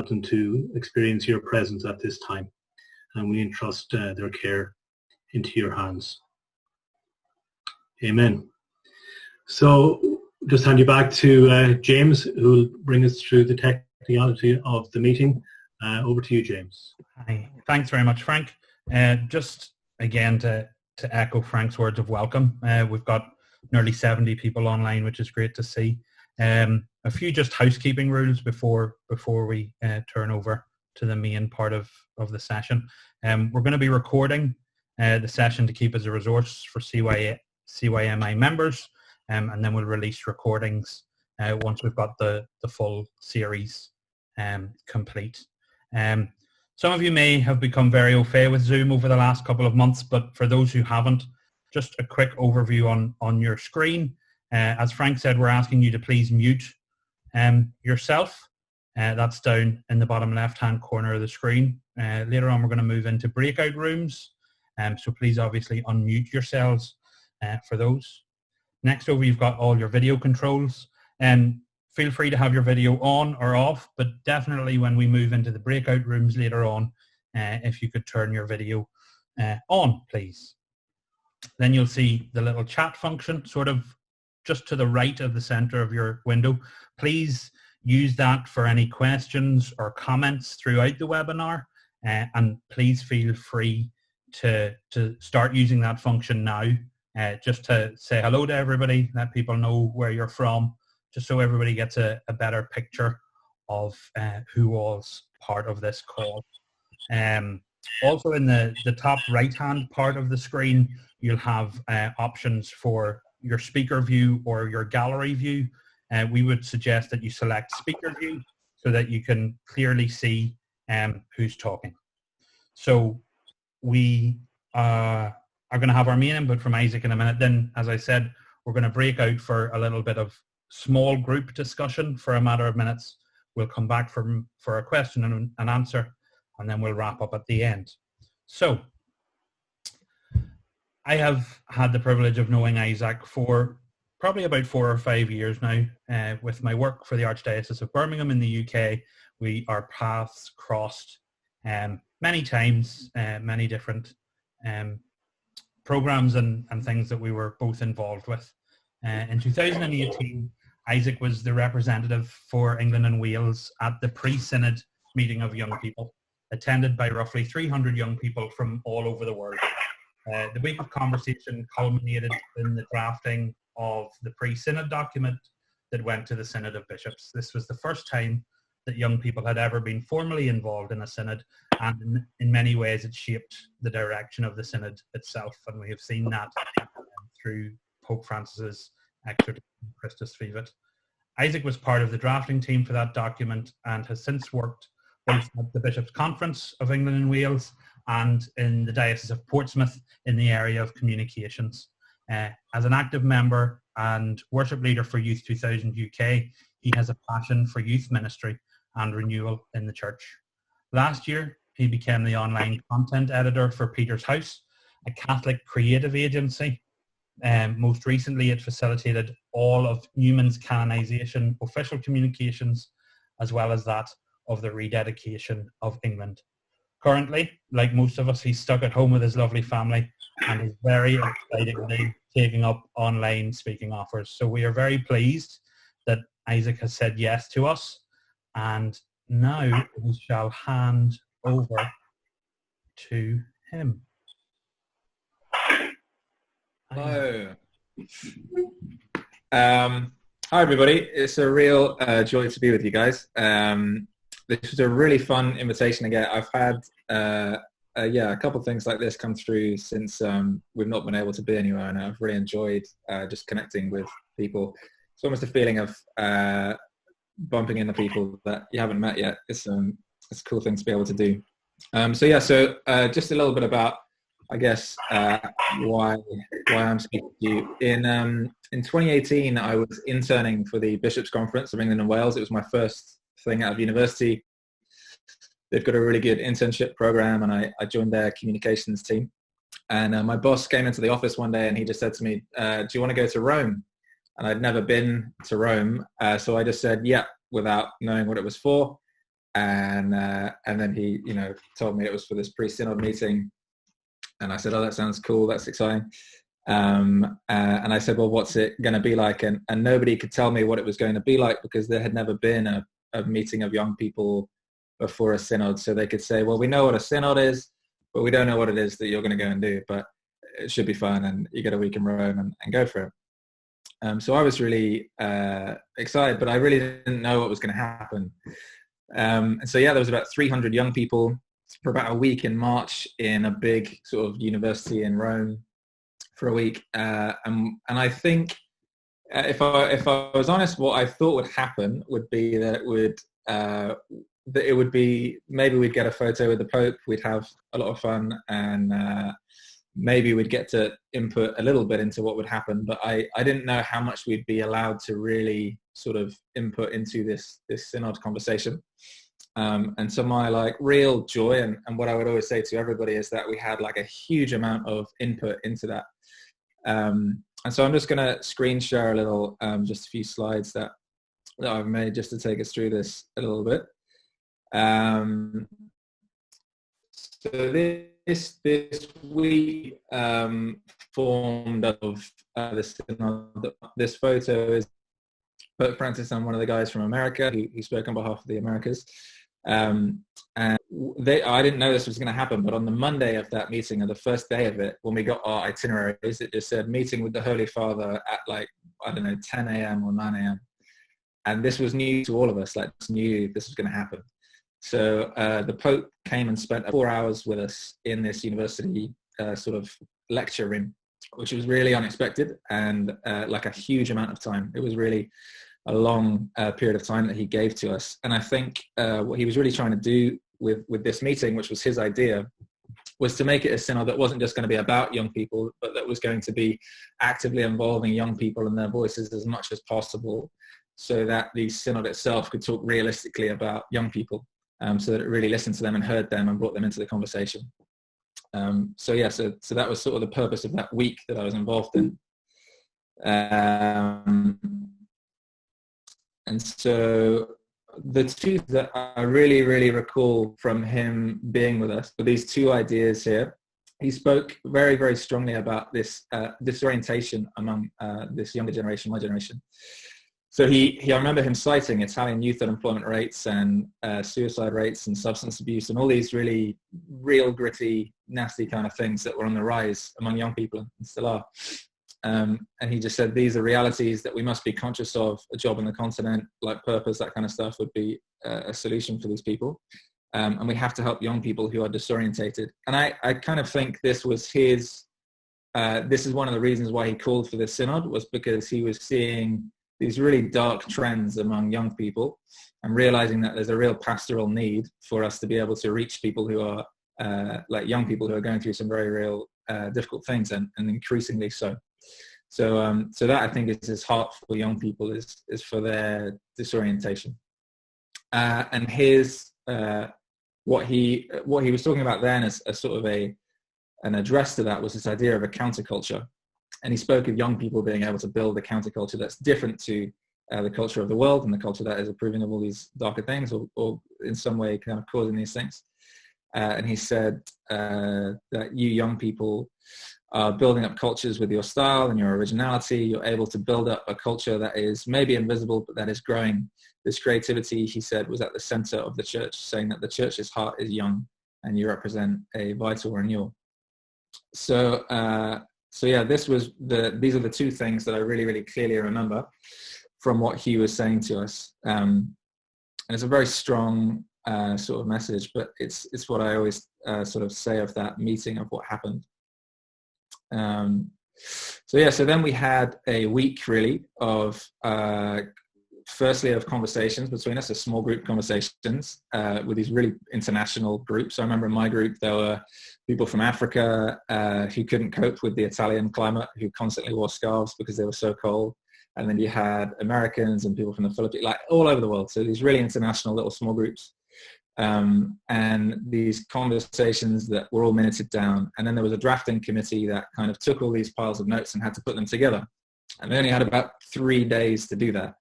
help them to experience your presence at this time. And we entrust their care into your hands. Amen. So just hand you back to James, who will bring us through the technicality of the meeting. Over to you, James. Hi. Thanks very much, Frank. Just again to echo Frank's words of welcome. We've got nearly 70 people online, which is great to see. A few just housekeeping rules before we turn over to the main part of the session. We're going to be recording the session to keep as a resource for CYMI members, and then we'll release recordings once we've got the full series complete. Some of you may have become very au fait with Zoom over the last couple of months, but for those who haven't, just a quick overview on your screen. As Frank said, we're asking you to please mute yourself. That's down in the bottom left-hand corner of the screen. Later on, we're going to move into breakout rooms, so please obviously unmute yourselves for those. Next over, you've got all your video controls. Feel free to have your video on or off, but definitely when we move into the breakout rooms later on, if you could turn your video on, please. Then you'll see the little chat function sort of just to the right of the center of your window. Please use that for any questions or comments throughout the webinar, and please feel free to start using that function now, just to say hello to everybody, let people know where you're from, just so everybody gets a better picture of who was part of this call. Also in the top right-hand part of the screen, you'll have options for your speaker view or your gallery view. We would suggest that you select speaker view so that you can clearly see who's talking. So we are going to have our main input from Isaac in a minute. Then, as I said, we're going to break out for a little bit of small group discussion for a matter of minutes. We'll come back for a question and answer, and then we'll wrap up at the end. So I have had the privilege of knowing Isaac for probably about 4 or 5 years now. With my work for the Archdiocese of Birmingham in the UK, our paths crossed many times, many different programs and things that we were both involved with. In 2018, Isaac was the representative for England and Wales at the pre-Synod meeting of young people, attended by roughly 300 young people from all over the world. The week of conversation culminated in the drafting of the pre-Synod document that went to the Synod of Bishops. This was the first time that young people had ever been formally involved in a synod, and in many ways it shaped the direction of the synod itself, and we have seen that through Pope Francis's exhortation Christus Vivit. Isaac was part of the drafting team for that document and has since worked both at the Bishops' Conference of England and Wales and in the Diocese of Portsmouth in the area of communications. As an active member and worship leader for Youth 2000 UK, he has a passion for youth ministry and renewal in the church. Last year, he became the online content editor for Peter's House, a Catholic creative agency. Most recently, it facilitated all of Newman's canonization official communications, as well as that of the rededication of England. Currently, like most of us, he's stuck at home with his lovely family and is very excitingly taking up online speaking offers. So we are very pleased that Isaac has said yes to us, and now we shall hand over to him. Hello. Hi everybody. It's a real joy to be with you guys. This was a really fun invitation to get. I've had a couple of things like this come through since we've not been able to be anywhere, and I've really enjoyed just connecting with people. It's almost a feeling of bumping into people that you haven't met yet. It's a cool thing to be able to do. So just a little bit about, I guess, why I'm speaking to you. In 2018, I was interning for the Bishops' Conference of England and Wales. It was my first thing out of university. They've got a really good internship program, and I joined their communications team. And my boss came into the office one day and he just said to me, do you want to go to Rome? And I'd never been to Rome, so I just said, yeah, without knowing what it was for. And then he, told me it was for this pre-synod meeting. And I said, oh, that sounds cool. That's exciting. And I said, well, what's it going to be like? And nobody could tell me what it was going to be like, because there had never been a meeting of young people before a synod. So they could say, well, we know what a synod is, but we don't know what it is that you're going to go and do. But it should be fun, and you get a week in Rome and go for it. So I was really excited, but I really didn't know what was going to happen. And so, there was about 300 young people for about a week in March in a big sort of university in Rome for a week. And I think if I was honest, what I thought would happen would be that it would be, maybe we'd get a photo with the Pope, we'd have a lot of fun, and maybe we'd get to input a little bit into what would happen. But I didn't know how much we'd be allowed to really sort of input into this synod conversation. And so my real joy, and what I would always say to everybody, is that we had a huge amount of input into that. And so I'm just going to screen share a little, just a few slides that I've made just to take us through this a little bit. So this week formed of this photo is Pope Francis and one of the guys from America who spoke on behalf of the Americas. And I didn't know this was going to happen, but on the Monday of that meeting, or the first day of it, when we got our itineraries, it just said meeting with the Holy Father at 10 a.m. or 9 a.m. And this was new to all of us, knew this was going to happen. So the Pope came and spent 4 hours with us in this university sort of lecture room, which was really unexpected, and a huge amount of time. It was really a long period of time that he gave to us. And I think what he was really trying to do with this meeting, which was his idea, was to make it a synod that wasn't just going to be about young people, but that was going to be actively involving young people and their voices as much as possible, so that the synod itself could talk realistically about young people, so that it really listened to them and heard them and brought them into the conversation. So that was sort of the purpose of that week that I was involved in. And so the two that I really, really recall from him being with us were these two ideas here. He spoke very, very strongly about this disorientation among this younger generation, my generation. So I remember him citing Italian youth unemployment rates and suicide rates and substance abuse and all these really real, gritty, nasty kind of things that were on the rise among young people and still are. And he just said, these are realities that we must be conscious of. A job on the continent, purpose, that kind of stuff would be a solution for these people. And we have to help young people who are disorientated. And I kind of think this was this is one of the reasons why he called for this synod, was because he was seeing these really dark trends among young people and realizing that there's a real pastoral need for us to be able to reach people who are young people who are going through some very real difficult things, and increasingly so. So that, I think, is his heart for young people, is for their disorientation. And his what he was talking about then as a sort of an address to that was this idea of a counterculture. And he spoke of young people being able to build a counterculture that's different to the culture of the world, and the culture that is approving of all these darker things, or in some way kind of causing these things. And he said that you young people are building up cultures with your style and your originality. You're able to build up a culture that is maybe invisible, but that is growing. This creativity, he said, was at the center of the church, saying that the church's heart is young, and you represent a vital renewal. So these are the two things that I really, really clearly remember from what he was saying to us. And it's a very strong sort of message, but it's what I always sort of say of that meeting, of what happened. So then we had a week really of firstly of conversations between us, a small group conversations with these really international groups. So I remember in my group there were people from Africa who couldn't cope with the Italian climate, who constantly wore scarves because they were so cold. And then you had Americans and people from the Philippines, all over the world. So these really international little small groups. And these conversations that were all minuted down. And then there was a drafting committee that kind of took all these piles of notes and had to put them together. And they only had about 3 days to do that.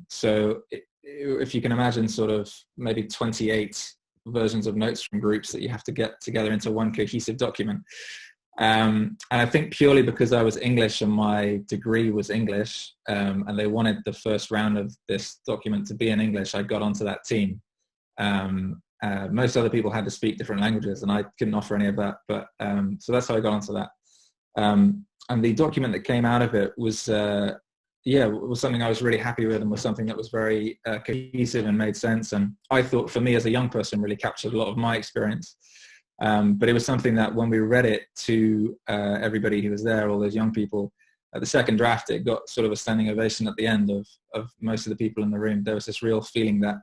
So if you can imagine sort of maybe 28 versions of notes from groups that you have to get together into one cohesive document. And I think purely because I was English and my degree was English, and they wanted the first round of this document to be in English, I got onto that team. Most other people had to speak different languages, and I couldn't offer any of that. But so that's how I got onto that. And the document that came out of it was, was something I was really happy with, and was something that was very cohesive and made sense. And I thought, for me as a young person, really captured a lot of my experience. But it was something that when we read it to everybody who was there, all those young people, at the second draft, it got sort of a standing ovation at the end of most of the people in the room. There was this real feeling that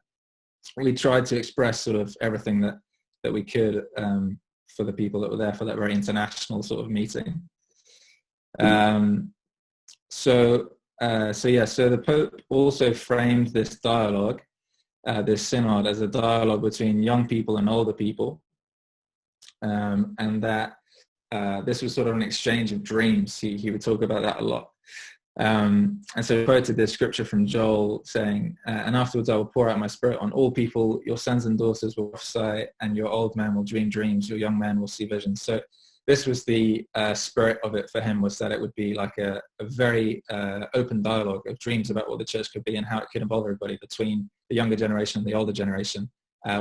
we tried to express sort of everything that we could for the people that were there for that very international sort of meeting. So the Pope also framed this dialogue, this synod, as a dialogue between young people and older people, and that this was sort of an exchange of dreams. He would talk about that a lot. And so he quoted this scripture from Joel saying, and afterwards I will pour out my spirit on all people, your sons and daughters will prophesy, and your old men will dream dreams, your young men will see visions. So this was the spirit of it for him, was that it would be like a very open dialogue of dreams about what the church could be and how it could involve everybody between the younger generation and the older generation,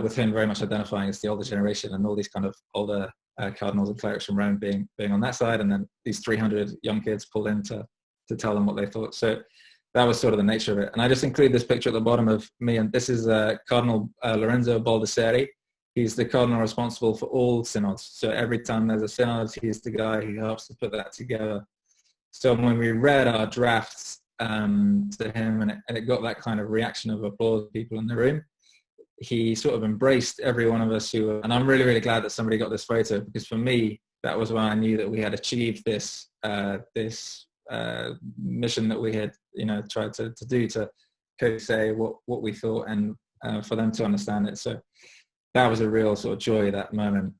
with him very much identifying as the older generation, and all these kind of older cardinals and clerics from Rome being on that side, and then these 300 young kids pulled in to tell them what they thought. So that was sort of the nature of it. And I just include this picture at the bottom of me, and this is Cardinal Lorenzo Baldessari. He's the cardinal responsible for all synods. So every time there's a synod, he's the guy who helps to put that together. So when we read our drafts to him, and it got that kind of reaction of applause, people in the room, he sort of embraced every one of us and I'm really, really glad that somebody got this photo, because for me, that was when I knew that we had achieved this mission that we had, tried to do, to say what we thought, and for them to understand it. So that was a real sort of joy, that moment.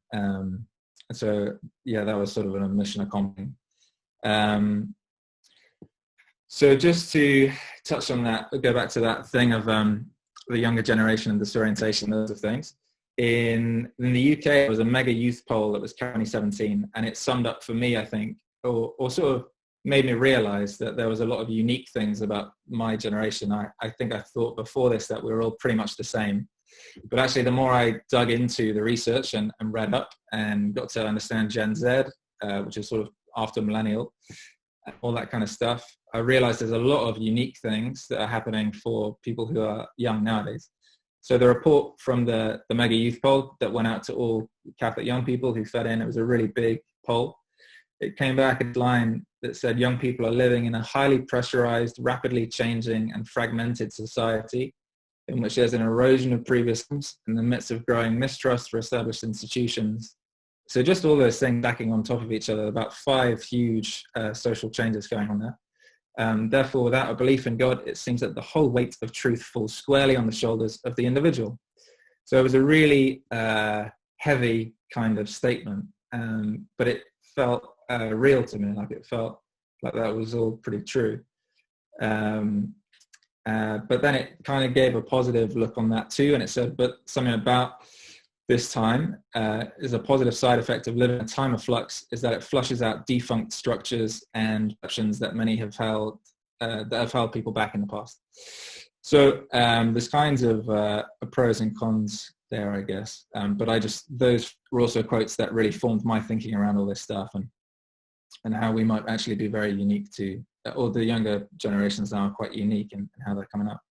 So that was sort of a mission accomplished. So just to touch on that, go back to that thing of the younger generation and disorientation, those of things. In the UK, it was a mega youth poll that was 2017, and it summed up for me, I think, or sort of made me realize that there was a lot of unique things about my generation. I think I thought before this that we were all pretty much the same. But actually, the more I dug into the research and read up and got to understand Gen Z, which is sort of after millennial, all that kind of stuff, I realized there's a lot of unique things that are happening for people who are young nowadays. So the report from the mega youth poll that went out to all Catholic young people who fed in, it was a really big poll. It came back a line that said young people are living in a highly pressurized, rapidly changing and fragmented society in which there's an erosion of previous in the midst of growing mistrust for established institutions. So just all those things stacking on top of each other, about 5 huge social changes going on there. Therefore, without a belief in God, it seems that the whole weight of truth falls squarely on the shoulders of the individual. So it was a really heavy kind of statement, but it felt real to me. Like it felt like that was all pretty true. But then it kind of gave a positive look on that too, and it said, but something about this time is a positive side effect of living in a time of flux is that it flushes out defunct structures and options that many have held, that have held people back in the past. So there's kinds of pros and cons there, I guess. But those were also quotes that really formed my thinking around all this stuff, and how we might actually be very unique to, or the younger generations now are quite unique in how they're coming up.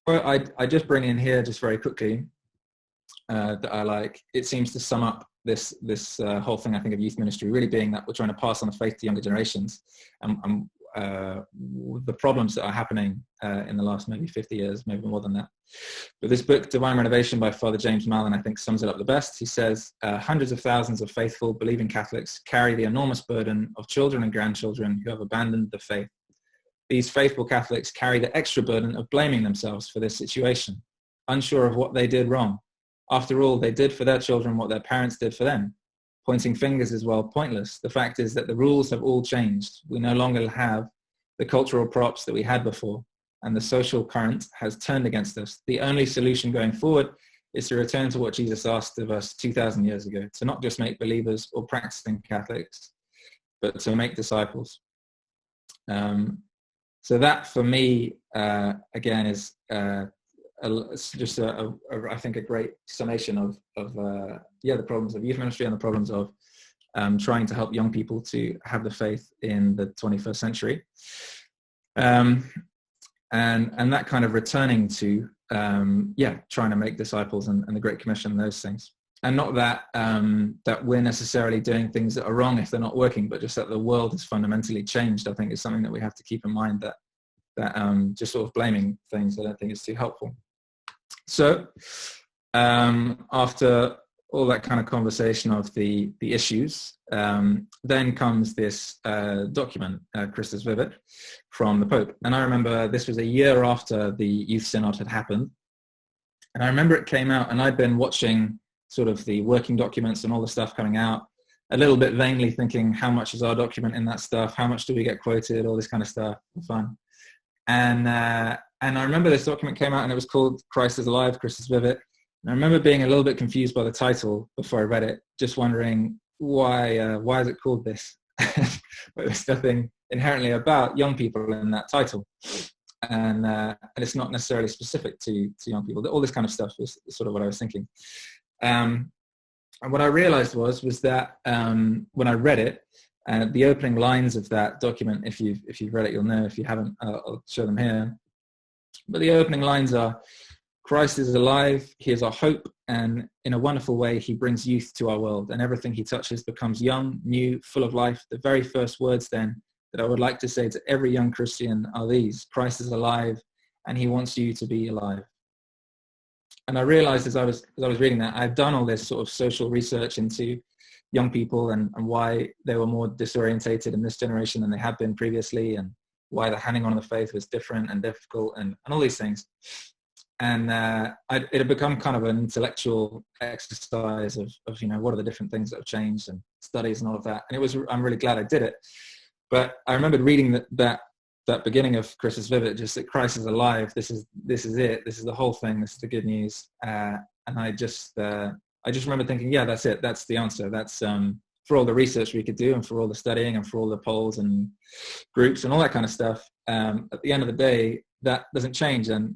Well, I just bring in here just very quickly that I like. It seems to sum up this whole thing, I think, of youth ministry really being that we're trying to pass on the faith to younger generations, and the problems that are happening in the last maybe 50 years, maybe more than that. But this book, Divine Renovation by Father James Mallon, I think sums it up the best. He says, hundreds of thousands of faithful, believing Catholics carry the enormous burden of children and grandchildren who have abandoned the faith. These faithful Catholics carry the extra burden of blaming themselves for this situation, unsure of what they did wrong. After all, they did for their children what their parents did for them. Pointing fingers is, well, pointless. The fact is that the rules have all changed. We no longer have the cultural props that we had before. and the social current has turned against us. The only solution going forward is to return to what Jesus asked of us 2,000 years ago, to not just make believers or practicing Catholics, but to make disciples. So that for me, again, is just I think a great summation of the problems of youth ministry and the problems of trying to help young people to have the faith in the 21st century. And that kind of returning to, trying to make disciples and the Great Commission, those things. And not that that we're necessarily doing things that are wrong if they're not working, but just that the world has fundamentally changed, I think, is something that we have to keep in mind, that just sort of blaming things, I don't think is too helpful. So after all that kind of conversation of the issues, then comes this document, Christus Vivit, from the Pope. And I remember this was a year after the Youth Synod had happened. And I remember it came out, and I'd been watching sort of the working documents and all the stuff coming out, a little bit vainly thinking, how much is our document in that stuff? How much do we get quoted? All this kind of stuff, fun. And I remember this document came out, and it was called Christ is Alive, Christus Vivit. And I remember being a little bit confused by the title before I read it, just wondering why is it called this? But there's nothing inherently about young people in that title. And it's not necessarily specific to young people. All this kind of stuff was sort of what I was thinking. And what I realized was that when I read it, the opening lines of that document, if you've read it, you'll know. If you haven't, I'll show them here. But the opening lines are, Christ is alive, he is our hope, and in a wonderful way, he brings youth to our world, and everything he touches becomes young, new, full of life. The very first words then that I would like to say to every young Christian are these: Christ is alive, and he wants you to be alive. And I realized as I was reading that, I've done all this sort of social research into young people and why they were more disorientated in this generation than they had been previously, and why the handing on of the faith was different and difficult, and all these things. And it had become kind of an intellectual exercise of what are the different things that have changed, and studies and all of that. And I'm really glad I did it. But I remembered reading that beginning of Christus Vivit, just that Christ is alive. This is it. This is the whole thing. This is the good news. And I just remember thinking, yeah, that's it. That's the answer. That's for all the research we could do, and for all the studying, and for all the polls and groups and all that kind of stuff. At the end of the day, that doesn't change. And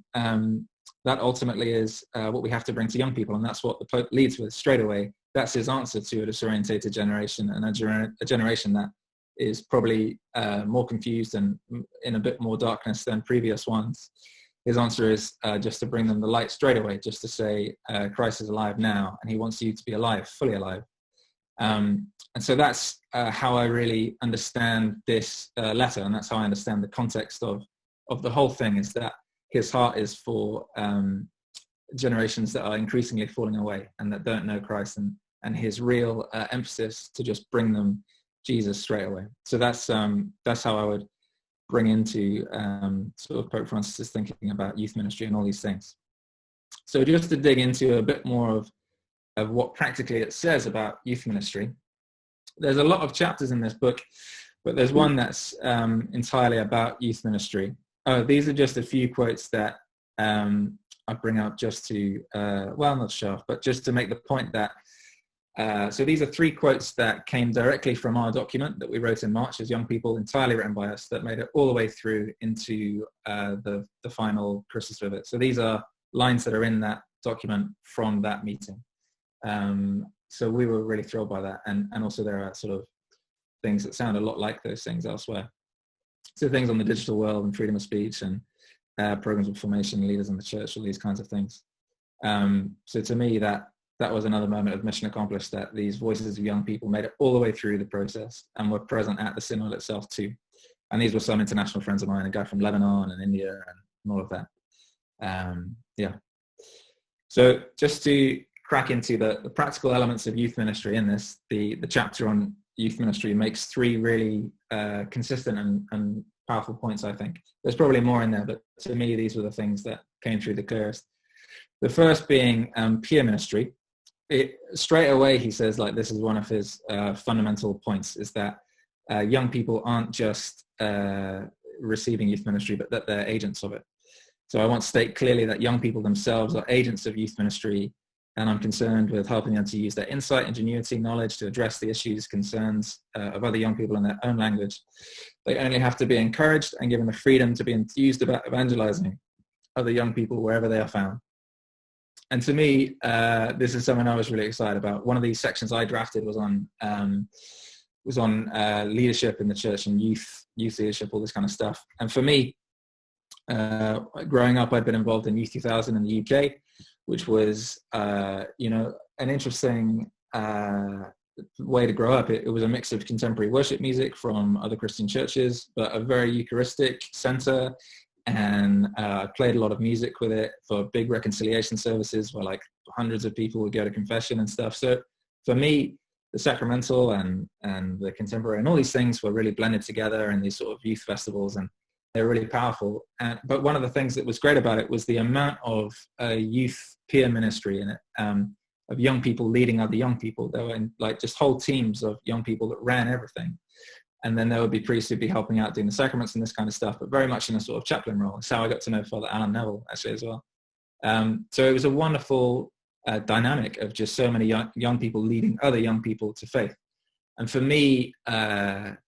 that ultimately is what we have to bring to young people. And that's what the Pope leads with straight away. That's his answer to a disorientated generation, and a generation that is probably more confused and in a bit more darkness than previous ones. His answer is just to bring them the light straight away, just to say, Christ is alive now, and he wants you to be alive, fully alive. And so that's how I really understand this letter, and that's how I understand the context of the whole thing, is that his heart is for generations that are increasingly falling away and that don't know Christ, and his real emphasis to just bring them Jesus straight away. So that's how I would bring into sort of Pope Francis's thinking about youth ministry and all these things. So just to dig into a bit more of what practically it says about youth ministry, there's a lot of chapters in this book, but there's one that's entirely about youth ministry. These are just a few quotes that I bring up just to, not show off, but just to make the point that, so these are 3 quotes that came directly from our document that we wrote in March as young people, entirely written by us, that made it all the way through into the final Christus Vivit. So these are lines that are in that document from that meeting. So we were really thrilled by that. And also there are sort of things that sound a lot like those things elsewhere. So things on the digital world and freedom of speech and programs of formation, leaders in the church, all these kinds of things. So to me, that was another moment of mission accomplished, that these voices of young people made it all the way through the process and were present at the Synod itself too. And these were some international friends of mine, a guy from Lebanon and India and all of that. So just to crack into the practical elements of youth ministry in this, the chapter on youth ministry makes 3 really consistent and powerful points, I think. There's probably more in there, but to me, these were the things that came through the clearest. The first being peer ministry. Straight away, he says, like, this is one of his fundamental points, is that young people aren't just receiving youth ministry, but that they're agents of it. So I want to state clearly that young people themselves are agents of youth ministry, and I'm concerned with helping them to use their insight, ingenuity, knowledge to address the issues, concerns of other young people in their own language. They only have to be encouraged and given the freedom to be enthused about evangelizing other young people wherever they are found. And to me, this is something I was really excited about. One of these sections I drafted was on leadership in the church and youth leadership, all this kind of stuff. And for me, growing up, I'd been involved in Youth 2000 in the UK, which was, an interesting way to grow up. It was a mix of contemporary worship music from other Christian churches, but a very Eucharistic center. And I played a lot of music with it for big reconciliation services where like hundreds of people would go to confession and stuff. So for me, the sacramental and the contemporary and all these things were really blended together in these sort of youth festivals, and they're really powerful. But one of the things that was great about it was the amount of youth peer ministry in it, of young people leading other young people. There were like just whole teams of young people that ran everything. And then there would be priests who'd be helping out doing the sacraments and this kind of stuff, but very much in a sort of chaplain role. That's how I got to know Father Alan Neville actually as well. So it was a wonderful dynamic of just so many young people leading other young people to faith. And for me,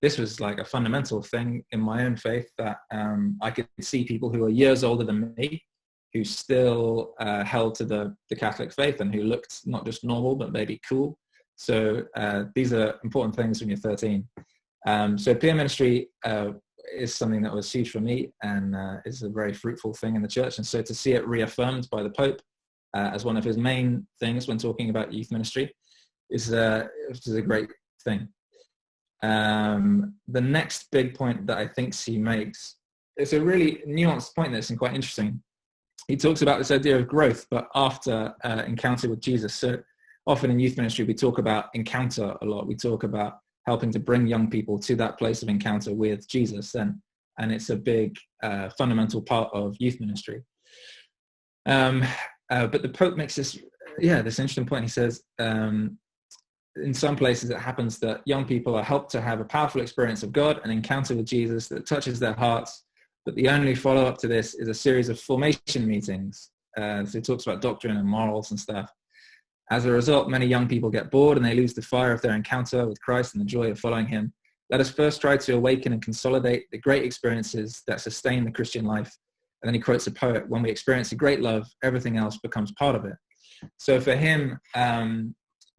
this was like a fundamental thing in my own faith, that I could see people who are years older than me, who still held to the Catholic faith and who looked not just normal, but maybe cool. So these are important things when you're 13. So peer ministry is something that was huge for me, and is a very fruitful thing in the church. And so to see it reaffirmed by the Pope as one of his main things when talking about youth ministry is a great thing. The next big point that I think he makes, it's a really nuanced point that's quite interesting. He talks about this idea of growth, but after encounter with Jesus. So often in youth ministry, we talk about encounter a lot. We talk about helping to bring young people to that place of encounter with Jesus, and it's a big fundamental part of youth ministry. But the Pope makes this interesting point. He says, in some places it happens that young people are helped to have a powerful experience of God, an encounter with Jesus that touches their hearts, but the only follow-up to this is a series of formation meetings. So he talks about doctrine and morals and stuff. As a result, many young people get bored and they lose the fire of their encounter with Christ and the joy of following him. Let us first try to awaken and consolidate the great experiences that sustain the Christian life. And then he quotes a poet, when we experience a great love, everything else becomes part of it. So for him,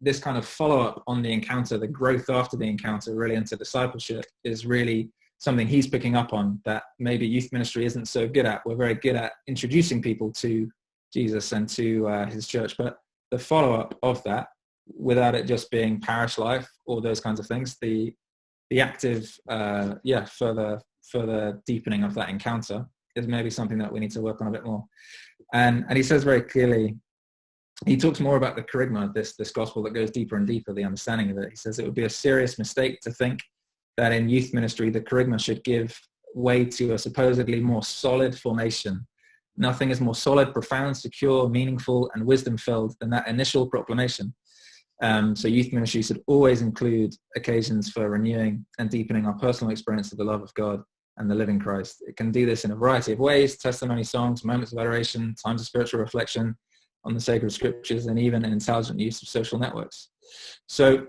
this kind of follow-up on the encounter, the growth after the encounter, really into discipleship, is really something he's picking up on that maybe youth ministry isn't so good at. We're very good at introducing people to Jesus and to his church, but the follow-up of that, without it just being parish life or those kinds of things, the active, further deepening of that encounter is maybe something that we need to work on a bit more. And he says very clearly, he talks more about the charisma, this gospel that goes deeper and deeper, the understanding of it. He says it would be a serious mistake to think that in youth ministry, the charisma should give way to a supposedly more solid formation. Nothing is more solid, profound, secure, meaningful, and wisdom-filled than that initial proclamation. So youth ministry should always include occasions for renewing and deepening our personal experience of the love of God and the living Christ. It can do this in a variety of ways: testimony songs, moments of adoration, times of spiritual reflection on the sacred scriptures, and even an intelligent use of social networks. So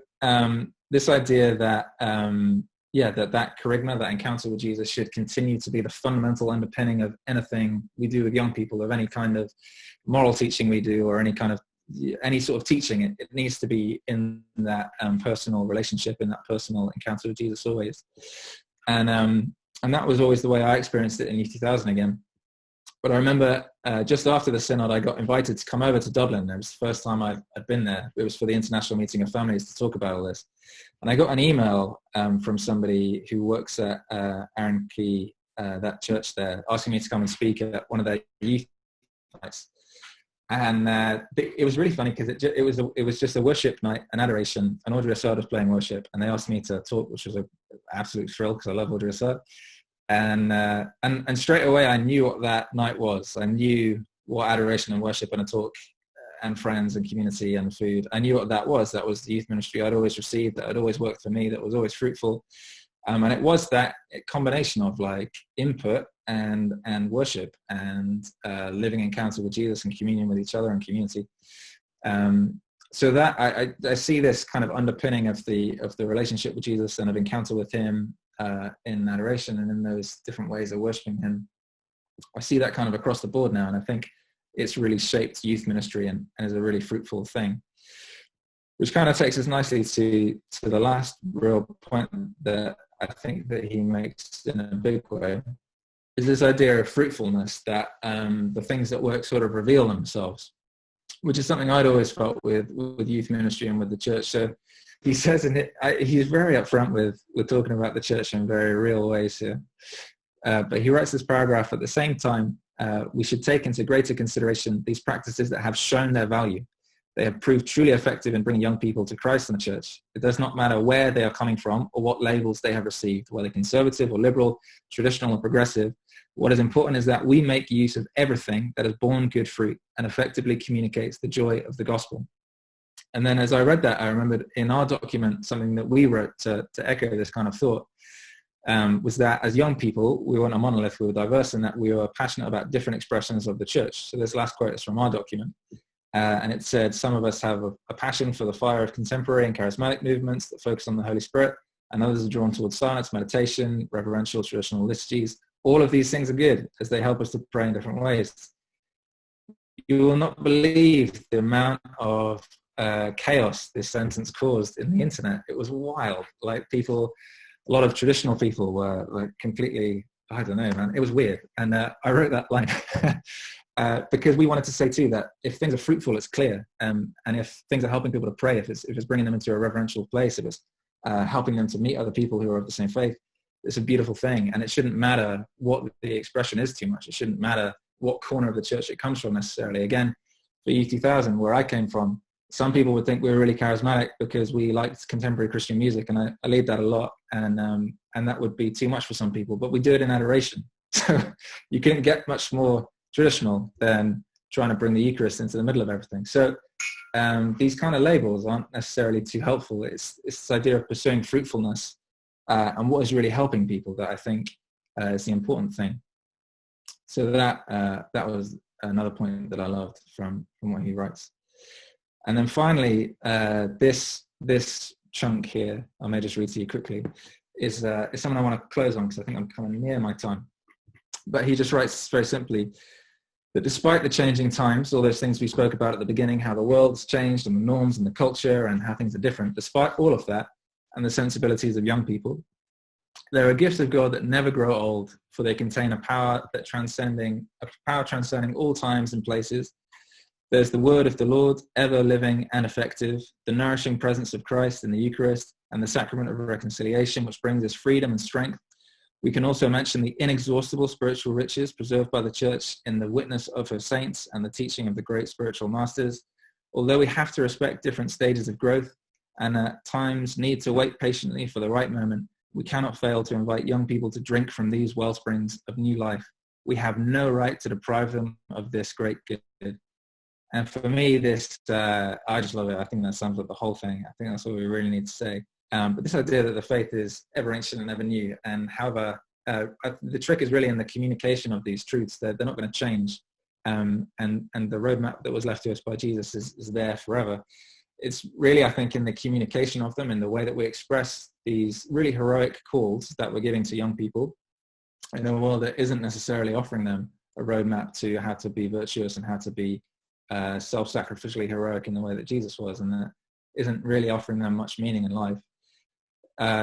this idea that that charisma, that encounter with Jesus, should continue to be the fundamental underpinning of anything we do with young people, of any kind of moral teaching we do, or any sort of teaching. It needs to be in that personal relationship, in that personal encounter with Jesus always. And that was always the way I experienced it in Youth 2000 again. But I remember just after the Synod, I got invited to come over to Dublin. It was the first time I'd been there. It was for the International Meeting of Families to talk about all this. And I got an email from somebody who works at Aaron Key, that church there, asking me to come and speak at one of their youth nights. And it was really funny because it was just a worship night, an adoration, and Audrey Assad was playing worship. And they asked me to talk, which was an absolute thrill because I love Audrey Assad. And straight away I knew what that night was. I knew what adoration and worship and a talk and friends and community and food. I knew what that was. That was the youth ministry I'd always received, that had always worked for me, that was always fruitful. And it was that combination of like input and worship and living encounter with Jesus and communion with each other and community. So that I see this kind of underpinning of the relationship with Jesus and of encounter with him in adoration and in those different ways of worshiping him. I see that kind of across the board now, and I think it's really shaped youth ministry and is a really fruitful thing. Which kind of takes us nicely to the last real point that I think that he makes in a big way, is this idea of fruitfulness, that the things that work sort of reveal themselves, which is something I'd always felt with youth ministry and with the church. So he says he's very upfront with talking about the church in very real ways here. But he writes this paragraph: at the same time, we should take into greater consideration these practices that have shown their value. They have proved truly effective in bringing young people to Christ and the church. It does not matter where they are coming from or what labels they have received, whether conservative or liberal, traditional or progressive. What is important is that we make use of everything that has borne good fruit and effectively communicates the joy of the gospel. And then as I read that, I remembered in our document, something that we wrote to echo this kind of thought, was that as young people, we weren't a monolith, we were diverse, and that we were passionate about different expressions of the church. So this last quote is from our document. And it said, some of us have a passion for the fire of contemporary and charismatic movements that focus on the Holy Spirit, and others are drawn towards silence, meditation, reverential, traditional liturgies. All of these things are good as they help us to pray in different ways. You will not believe the amount of chaos this sentence caused in the internet. It was wild. Like a lot of traditional people were like completely, I don't know, man. It was weird. And I wrote that line because we wanted to say too that if things are fruitful, it's clear. And if things are helping people to pray, if it's bringing them into a reverential place, if it's helping them to meet other people who are of the same faith, it's a beautiful thing. And it shouldn't matter what the expression is too much. It shouldn't matter what corner of the church it comes from necessarily. Again, for Youth 2000, where I came from, some people would think we were really charismatic because we liked contemporary Christian music, and I lead that a lot, and that would be too much for some people, but we do it in adoration. So you couldn't get much more traditional than trying to bring the Eucharist into the middle of everything. So these kind of labels aren't necessarily too helpful. It's this idea of pursuing fruitfulness and what is really helping people that I think is the important thing. So that was another point that I loved from what he writes. And then finally, this chunk here, I may just read to you quickly, is something I want to close on because I think I'm coming near my time. But he just writes very simply that despite the changing times, all those things we spoke about at the beginning, how the world's changed and the norms and the culture and how things are different, despite all of that and the sensibilities of young people, there are gifts of God that never grow old, for they contain a power transcending all times and places. There's the word of the Lord, ever living and effective, the nourishing presence of Christ in the Eucharist, and the sacrament of reconciliation, which brings us freedom and strength. We can also mention the inexhaustible spiritual riches preserved by the Church in the witness of her saints and the teaching of the great spiritual masters. Although we have to respect different stages of growth and at times need to wait patiently for the right moment, we cannot fail to invite young people to drink from these wellsprings of new life. We have no right to deprive them of this great good. And for me, this, I just love it. I think that sums up the whole thing. I think that's what we really need to say. But this idea that the faith is ever ancient and ever new, and however, the trick is really in the communication of these truths. They're not going to change. And the roadmap that was left to us by Jesus is there forever. It's really, I think, in the communication of them, in the way that we express these really heroic calls that we're giving to young people in a world that isn't necessarily offering them a roadmap to how to be virtuous and how to be self-sacrificially heroic in the way that Jesus was, and that isn't really offering them much meaning in life.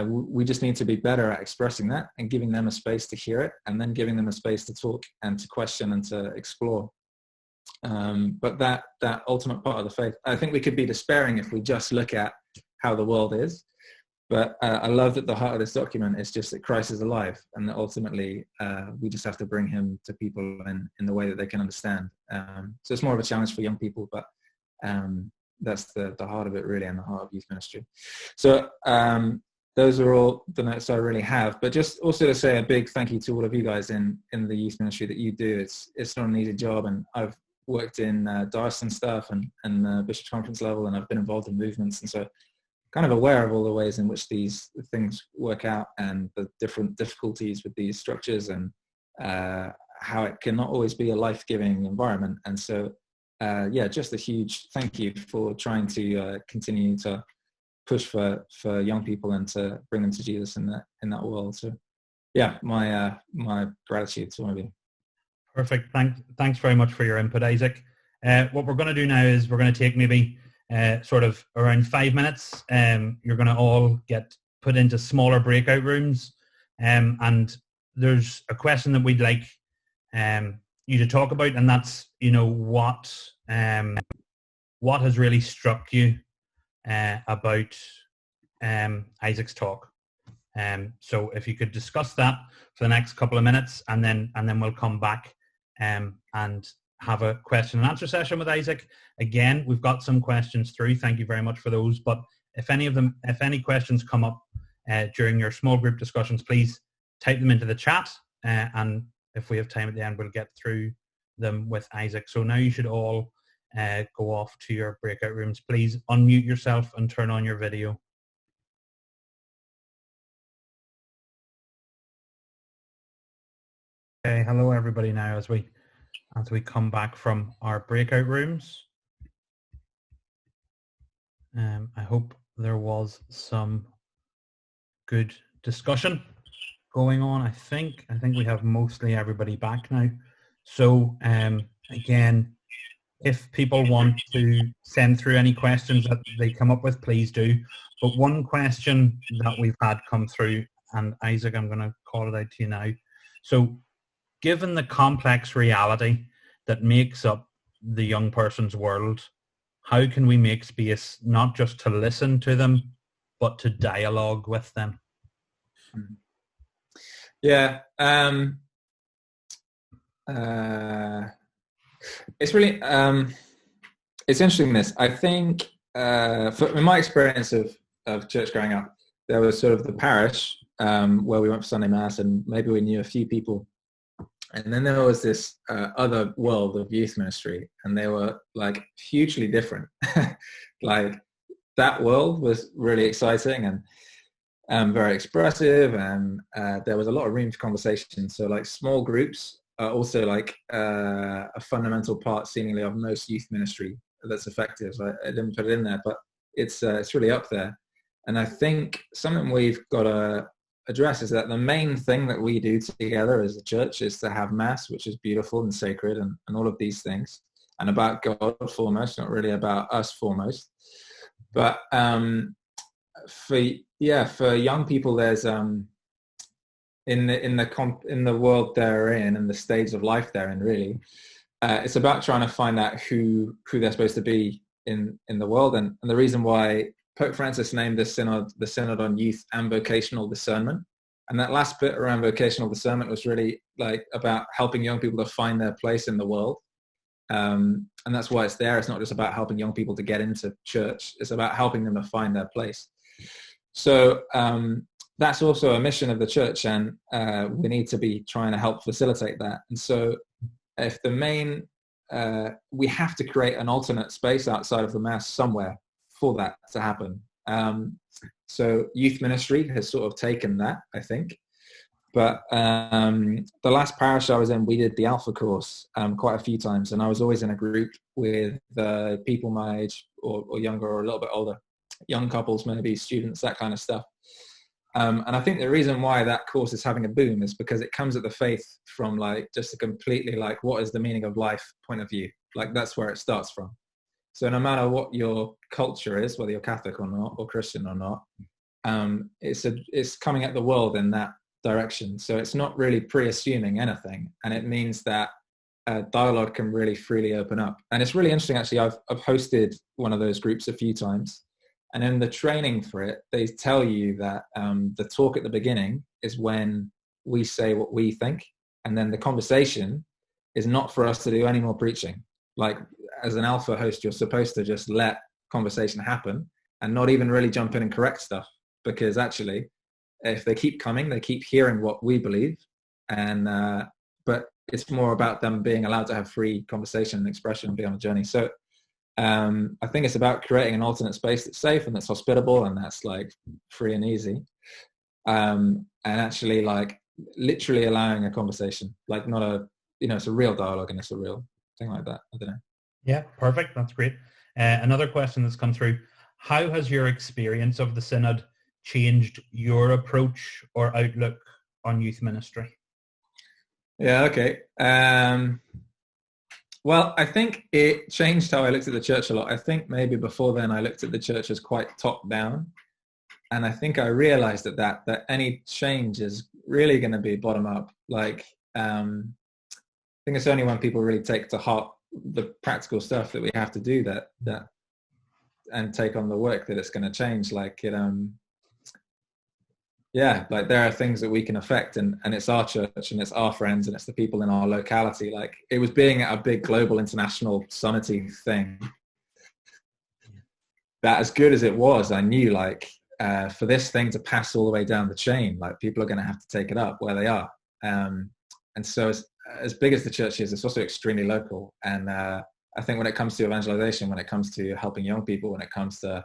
We just need to be better at expressing that and giving them a space to hear it, and then giving them a space to talk and to question and to explore. But that ultimate part of the faith, I think we could be despairing if we just look at how the world is. But I love that the heart of this document is just that Christ is alive, and that ultimately we just have to bring him to people in the way that they can understand. So it's more of a challenge for young people, but that's the heart of it really, and the heart of youth ministry. So those are all the notes I really have. But just also to say a big thank you to all of you guys in the youth ministry that you do. It's not an easy job, and I've worked in diocesan stuff and Bishop's Conference level, and I've been involved in movements, and so kind of aware of all the ways in which these things work out and the different difficulties with these structures, and how it cannot always be a life-giving environment. And so, just a huge thank you for trying to continue to push for young people and to bring them to Jesus in that world. So, my gratitude to all of you. Perfect. Thanks very much for your input, Isaac. What we're going to do now is we're going to take maybe sort of around 5 minutes. You're going to all get put into smaller breakout rooms, and there's a question that we'd like you to talk about, and that's, what has really struck you about Isaac's talk. So if you could discuss that for the next couple of minutes, and then we'll come back and have a question and answer session with Isaac. Again, we've got some questions through. Thank you very much for those. But if any questions come up during your small group discussions, please type them into the chat. And if we have time at the end, we'll get through them with Isaac. So now you should all go off to your breakout rooms. Please unmute yourself and turn on your video. Okay, hello everybody now as we come back from our breakout rooms. I hope there was some good discussion going on. I think we have mostly everybody back now. So again, if people want to send through any questions that they come up with, please do. But one question that we've had come through, and Isaac, I'm going to call it out to you now. So given the complex reality that makes up the young person's world, how can we make space not just to listen to them, but to dialogue with them? Yeah. It's really, it's interesting this. I think, in my experience of church growing up, there was sort of the parish where we went for Sunday Mass, and maybe we knew a few people. And then there was this other world of youth ministry, and they were like hugely different. Like that world was really exciting and very expressive, and there was a lot of room for conversation. So like small groups are also like a fundamental part seemingly of most youth ministry that's effective. I didn't put it in there, but it's really up there. And I think something we've got to address is that the main thing that we do together as a church is to have Mass, which is beautiful and sacred and all of these things, and about God foremost, not really about us foremost. But for young people, there's in the world they're in and the stage of life they're in, really, it's about trying to find out who they're supposed to be in the world. And the reason why Pope Francis named the Synod on Youth and Vocational Discernment. And that last bit around vocational discernment was really like about helping young people to find their place in the world. And that's why it's there. It's not just about helping young people to get into church. It's about helping them to find their place. So that's also a mission of the church, and we need to be trying to help facilitate that. And so if the main, we have to create an alternate space outside of the Mass somewhere for that to happen. So youth ministry has sort of taken that, I think. But the last parish I was in, we did the Alpha course quite a few times, and I was always in a group with people my age or younger or a little bit older, young couples, maybe students, that kind of stuff. And I think the reason why that course is having a boom is because it comes at the faith from like just a completely like what is the meaning of life point of view. Like that's where it starts from. So no matter what your culture is, whether you're Catholic or not, or Christian or not, it's coming at the world in that direction. So it's not really pre-assuming anything, and it means that dialogue can really freely open up. And it's really interesting, actually. I've hosted one of those groups a few times, and in the training for it, they tell you that the talk at the beginning is when we say what we think, and then the conversation is not for us to do any more preaching. Like as an Alpha host, you're supposed to just let conversation happen and not even really jump in and correct stuff, because actually if they keep coming, they keep hearing what we believe, and but it's more about them being allowed to have free conversation and expression and be on a journey. So I think it's about creating an alternate space that's safe and that's hospitable and that's like free and easy. And actually like literally allowing a conversation, like not a, it's a real dialogue and it's a real thing like that. I don't know. Yeah, perfect. That's great. Another question that's come through. How has your experience of the Synod changed your approach or outlook on youth ministry? Yeah, okay. Well, I think it changed how I looked at the church a lot. I think maybe before then I looked at the church as quite top down. And I think I realized that any change is really going to be bottom up. Like, I think it's only when people really take to heart the practical stuff that we have to do that and take on the work that it's going to change. Like it, like there are things that we can affect, and it's our church and it's our friends and it's the people in our locality. Like it was being at a big global international summity thing that, as good as it was, I knew like for this thing to pass all the way down the chain, like people are going to have to take it up where they are. And so as big as the church is, it's also extremely local. And I think when it comes to evangelization, when it comes to helping young people, when it comes to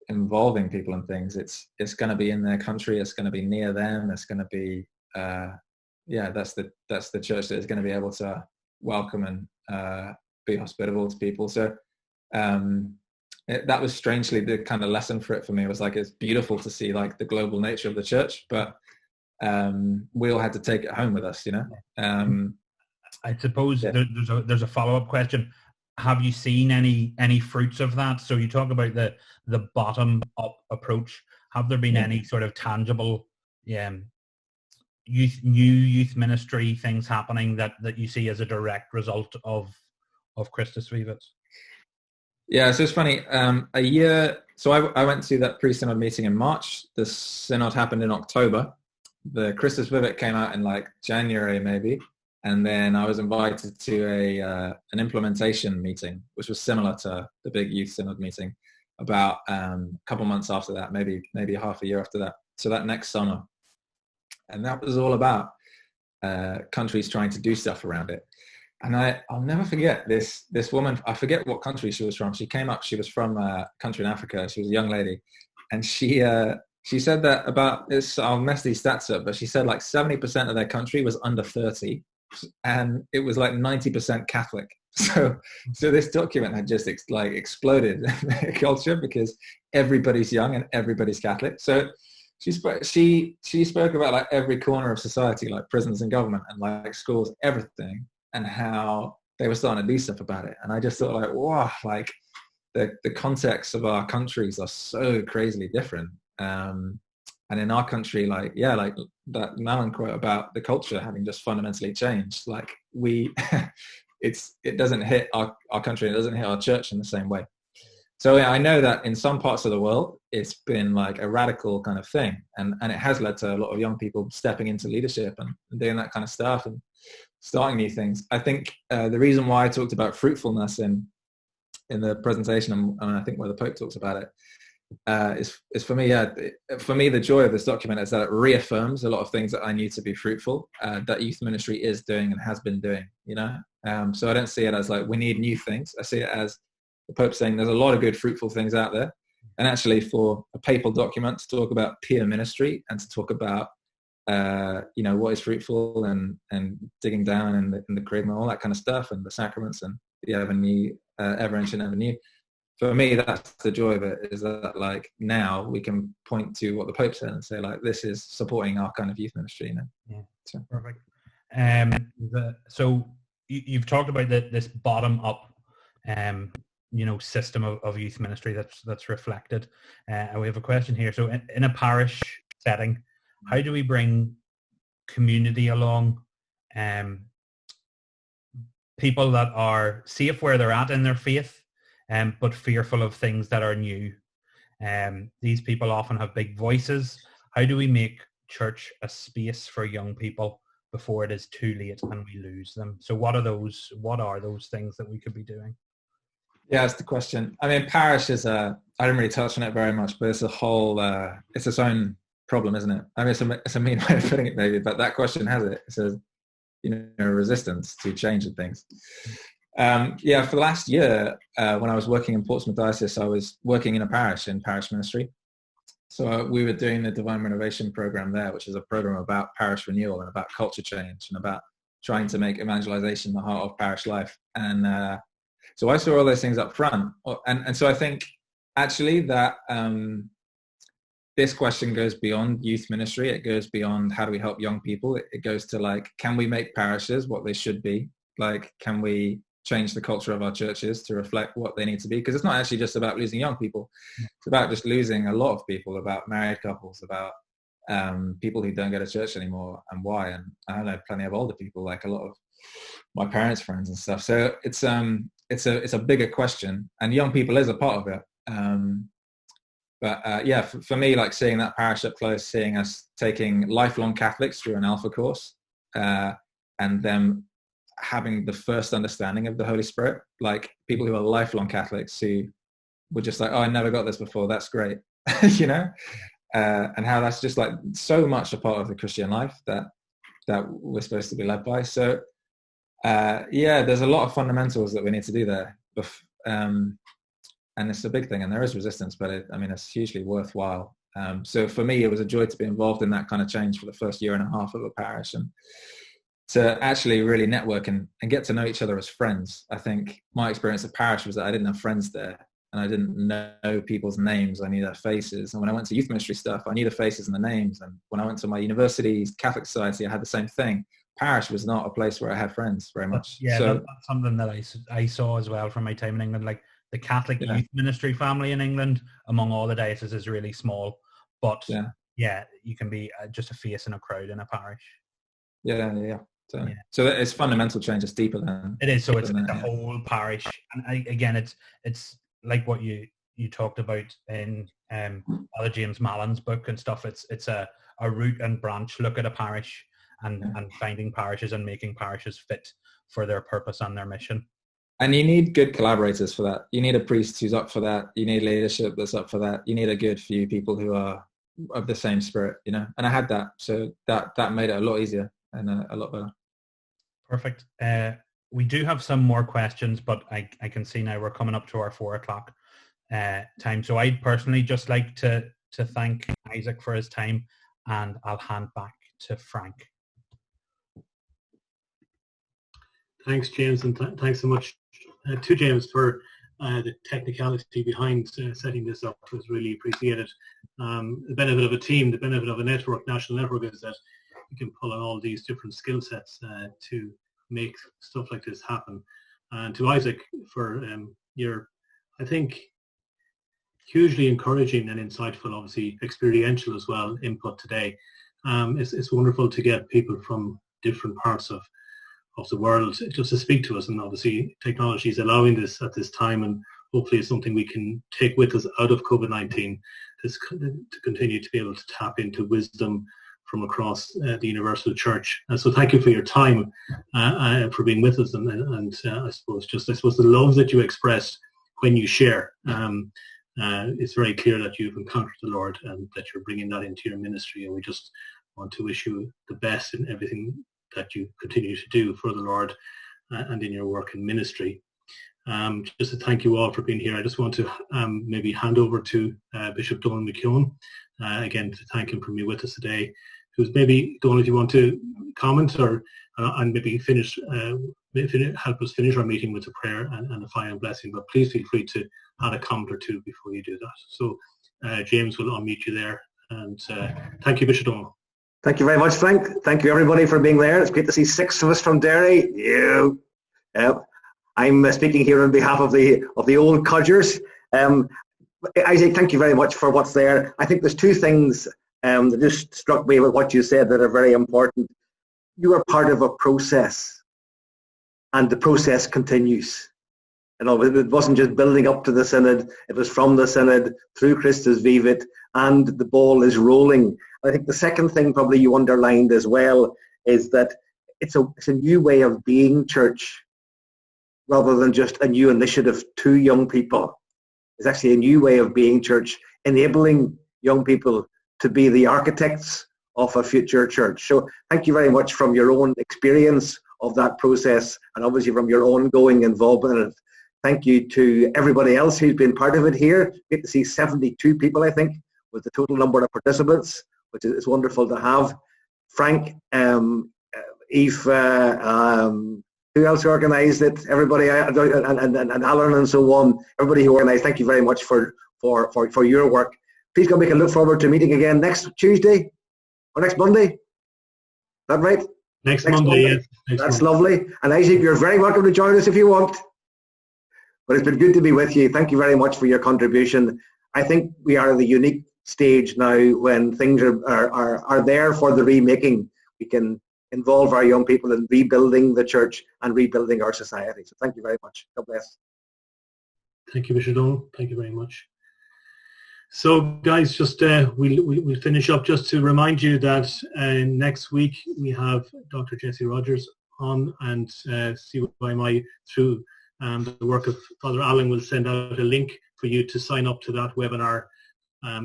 involving people and things, it's going to be in their country, it's going to be near them, it's going to be that's the church that is going to be able to welcome and be hospitable to people. So that was strangely the kind of lesson for me. It was like, it's beautiful to see like the global nature of the church, but we all had to take it home with us, I suppose there's a follow-up question. Have you seen any fruits of that? So you talk about the bottom-up approach. Have there been any sort of tangible youth ministry things happening that you see as a direct result of Christus Vivit? Yeah, so it's funny. So I went to that pre-synod meeting in March. The synod happened in October. The Christus Vivit came out in like January maybe. And then I was invited to an implementation meeting, which was similar to the big youth synod meeting, about a couple months after that, maybe half a year after that. So that next summer. And that was all about countries trying to do stuff around it. And I'll never forget this woman. I forget what country she was from. She came up. She was from a country in Africa. She was a young lady. And she said that about this. I'll mess these stats up, but she said like 70% of their country was under 30. And it was like 90% Catholic. So this document had just exploded in culture because everybody's young and everybody's Catholic. So she spoke about like every corner of society, like prisons and government and like schools, everything, and how they were starting to do stuff about it. And I just thought like, wow, like the context of our countries are so crazily different. And in our country, like that Malin quote about the culture having just fundamentally changed, like it doesn't hit our country, it doesn't hit our church in the same way. So yeah, I know that in some parts of the world, it's been like a radical kind of thing. And it has led to a lot of young people stepping into leadership and doing that kind of stuff and starting new things. I think the reason why I talked about fruitfulness in the presentation, and I think where the Pope talks about it, is for me, the joy of this document is that it reaffirms a lot of things that I knew to be fruitful, that youth ministry is doing and has been doing, so I don't see it as like we need new things. I see it as the Pope saying there's a lot of good fruitful things out there, and actually for a papal document to talk about peer ministry and to talk about what is fruitful and digging down in the charisma, all that kind of stuff, and the sacraments and the ever ancient, ever new. For me, that's the joy of it, is that like now we can point to what the Pope said and say like this is supporting our kind of youth ministry. Yeah, so. Perfect. So you've talked about this bottom up, system of youth ministry that's reflected. We have a question here. So in a parish setting, how do we bring community along? People that are safe where they're at in their faith, but fearful of things that are new. These people often have big voices. How do we make church a space for young people before it is too late and we lose them? So what are those things that we could be doing? Yeah, that's the question. I mean, parish is I didn't really touch on it very much, but it's a whole, it's its own problem, isn't it? I mean, it's a mean way of putting it maybe, but that question has it. It says, resistance to change and things. Yeah, for the last year, when I was working in Portsmouth Diocese, I was working in parish ministry. So we were doing the Divine Renovation program there, which is a program about parish renewal and about culture change and about trying to make evangelization the heart of parish life. And so I saw all those things up front. And so I think actually that this question goes beyond youth ministry. It goes beyond how do we help young people. It goes to like, can we make parishes what they should be? Like, can we change the culture of our churches to reflect what they need to be? Because it's not actually just about losing young people. It's about just losing a lot of people, about married couples, about people who don't go to church anymore and why. And I know plenty of older people, like a lot of my parents' friends and stuff. So it's a bigger question, and young people is a part of it. But yeah, for me, like seeing that parish up close, seeing us taking lifelong Catholics through an Alpha course, and them having the first understanding of the Holy Spirit, like people who are lifelong Catholics who were just like, oh, I never got this before, that's great, you know, and how that's just like so much a part of the Christian life that we're supposed to be led by. So yeah, there's a lot of fundamentals that we need to do there. And it's a big thing, and there is resistance, but it's hugely worthwhile. So for me, it was a joy to be involved in that kind of change for the first year and a half of a parish, and to actually really network and get to know each other as friends. I think my experience at parish was that I didn't have friends there, and I didn't know people's names. I knew their faces. And when I went to youth ministry stuff, I knew the faces and the names. And when I went to my university, Catholic society, I had the same thing. Parish was not a place where I had friends very much. Yeah, so, that's something that I saw as well from my time in England. Like the Catholic youth ministry family in England, among all the dioceses, is really small. But yeah, you can be just a face in a crowd in a parish. Yeah. So it's fundamental change. It's deeper than it is. So it's the whole parish, and again, it's like what you talked about in Father James Mallon's book and stuff. It's a root and branch look at a parish and finding parishes and making parishes fit for their purpose and their mission. And you need good collaborators for that. You need a priest who's up for that. You need leadership that's up for that. You need a good few people who are of the same spirit, you know. And I had that, so that made it a lot easier and a lot better. Perfect. We do have some more questions, but I can see now we're coming up to our 4:00 time. So I'd personally just like to thank Isaac for his time, and I'll hand back to Frank. Thanks, James, and thanks so much to James for the technicality behind setting this up. It was really appreciated. The benefit of a team, the benefit of a network, national network, is that you can pull on all these different skill sets to make stuff like this happen. And to Isaac for your, I think, hugely encouraging and insightful, obviously experiential as well, input today. It's wonderful to get people from different parts of the world just to speak to us, and obviously technology is allowing this at this time, and hopefully it's something we can take with us out of COVID-19 to continue to be able to tap into wisdom from across the universal church. So thank you for your time, for being with us, and I suppose the love that you express when you share. It's very clear that you've encountered the Lord and that you're bringing that into your ministry, and we just want to wish you the best in everything that you continue to do for the Lord and in your work in ministry. Just to thank you all for being here. I just want to maybe hand over to Bishop Donald McKeown, again to thank him for being with us today. Who's maybe, Donald, if you want to comment and maybe help us finish our meeting with a prayer and a final blessing, but please feel free to add a comment or two before you do that. So James will unmute you there, and thank you, Bishop Donald. Thank you very much, Frank. Thank you, everybody, for being there. It's great to see 6 of us from Derry. I'm speaking here on behalf of the old codgers. Isaac, thank you very much for what's there. I think there's 2 things that just struck me with what you said that are very important. You are part of a process, and the process continues. You know, it wasn't just building up to the Synod, it was from the Synod through Christus Vivit, and the ball is rolling. I think the second thing probably you underlined as well is that it's a new way of being church, rather than just a new initiative to young people. It's actually a new way of being church, enabling young people to be the architects of a future church. So thank you very much from your own experience of that process, and obviously from your ongoing involvement in it. Thank you to everybody else who's been part of it here. Get to see 72 people, I think, with the total number of participants, which is wonderful to have. Frank, Eve, who else organised it? Everybody, and Alan and so on. Everybody who organised. Thank you very much for your work. Please go make a look forward to meeting again next Tuesday or next Monday. Is that right? Next Monday. Yes. That's lovely. And Isaac, you're very welcome to join us if you want. But it's been good to be with you. Thank you very much for your contribution. I think we are at the unique stage now when things are there for the remaking. We can involve our young people in rebuilding the church and rebuilding our society. So thank you very much. God bless. Thank you, Bishop Donald. Thank you very much. So, guys, just we'll finish up just to remind you that next week we have Dr. Jesse Rogers on, and CYMI through the work of Father Alan will send out a link for you to sign up to that webinar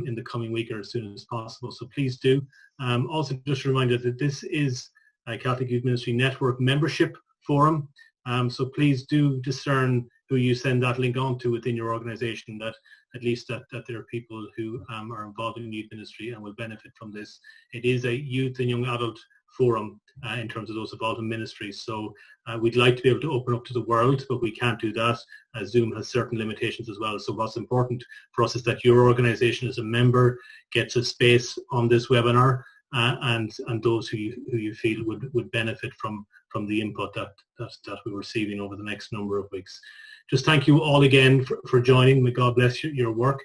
in the coming week or as soon as possible. So please do. Also, just a reminder that this is a Catholic Youth Ministry Network membership forum. So please do discern who you send that link on to within your organisation, that at least that there are people who are involved in youth ministry and will benefit from this. It is a youth and young adult forum in terms of those involved in ministry. So we'd like to be able to open up to the world, but we can't do that as Zoom has certain limitations as well. So what's important for us is that your organisation as a member gets a space on this webinar, and those who you feel would benefit from the input that we're receiving over the next number of weeks. Just thank you all again for joining. May God bless your work.